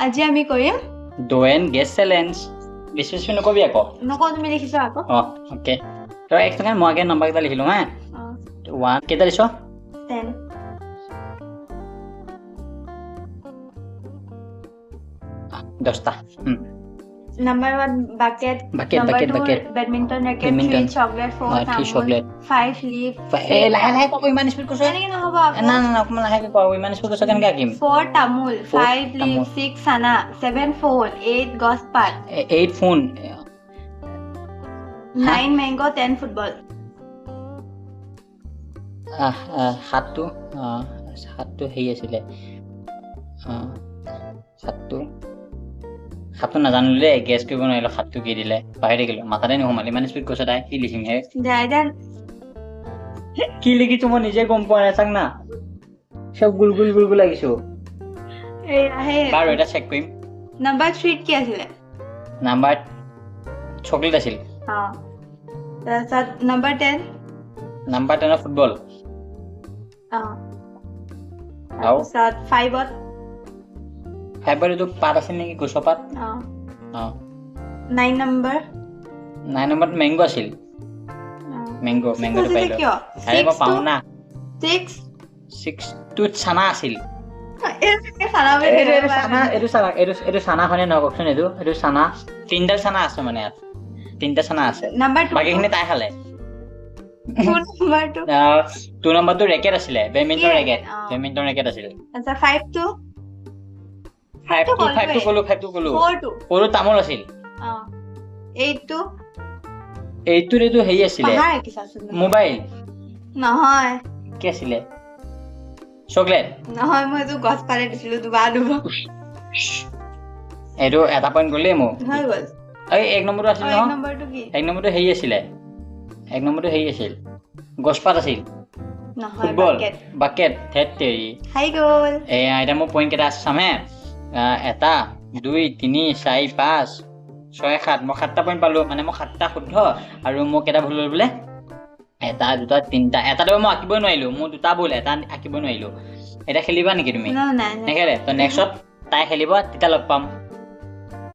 আজি আমি কৰিম ডো এণ্ড গেছ চেলেঞ্জ বিশেষ নকবি আকৌ নকওঁ তুমি লিখিছা আকৌ ওকে তো এক সেকেন্ড মই আগে নম্বৰ কেইটা লিখিলো হা 1 কেইটা দিছ 10 10টা Number 1 bucket. Bucket, Number bucket, 2 bucket. badminton racket. Badminton. 3 chocolate. 4 3 tamul. chocolate. 5 leaf. লাহে কব ইমান স্পিড কৈছ এনেকে নহব আকৌ না অকমান লাহে কব ইমান স্পিড কৈছ কেনেকৈ আঁকিম 4 tamul. 5 leaf. 6 sana. 7 phone. 8 gospat. 8 phone 9 mango. 10 football. সাতটো হেৰি আছিলে সাতটো নাজানো দেই গেছ কৰিব নোৱাৰিলো সাতটো কি দিলে পাহৰি থাকিলো মাথাতে নোসোমালে ইমান স্পীড কৈছে তাই কি লিখিম হে কি লিখিছো মই নিজে গম পোৱা নাই চাক না সব গুল লাগিছো বাৰু এটা চেক কৰিম নাম্বাৰ 3 কি আছিলে নাম্বাৰ চকলেট আছিল তাৰপিছত নাম্বাৰ 10 নাম্বাৰ 10 ফুটবল তাৰপিছত 5ত 5ৰ এইটো পাত আছিল নেকি গছৰ পাত 9 নম্বৰ 9 নম্বৰত মেংগো আছিল মেংগোটো পাইলো আৰে মই পাওঁ না 6 টো চানা আছিল এইটো চানা খনে নহয় কওকচোন এইটো চানা তিনটা চানা আছে মানে ইয়াত তিনটা চানা আছে বাকীখিনি তাই খালে 2 নম্বৰটো ৰেকেট আছিলে বেডমিণ্টন ৰেকেট আছিল আচ্ছা 5 টো 5 টো কলো 4 তামোল আছিল 8 টো এইটো হেৰি আছিলে মোবাইল নহয় কি আছিলে চকলেট নহয় মই এইটো গছ পালে দিছিলো দুবাৰ এইটো এটা পইণ্ট গ'লে মোৰ হৈ গ'ল এই 1 নম্বৰটো আছিল নহয় 1 নম্বৰটো কি 1 নম্বৰটো হেৰি আছিলে 1 নম্বৰটো হেৰি আছিল গছপাত আছিল নহয় ফুটবল বাকেট থেটেৰি হাই গ'ল এটা মোৰ পইণ্ট কেইটা আছে চামে 1 2 3 4 5 6 7 মই 7টা পইণ্ট পালো মানে মই 7টা শুদ্ধ আৰু মোক কেইটা ভুল হ'ল বোলে 1 2 3টা এটাটো মই আঁকিবই নোৱাৰিলো মোৰ 2টা ভুল এটা আঁকিব নোৱাৰিলো এটা খেলিবা নেকি তুমি নাই নেখেলে তো নেক্সট তাই খেলিব তেতিয়া লগ পাম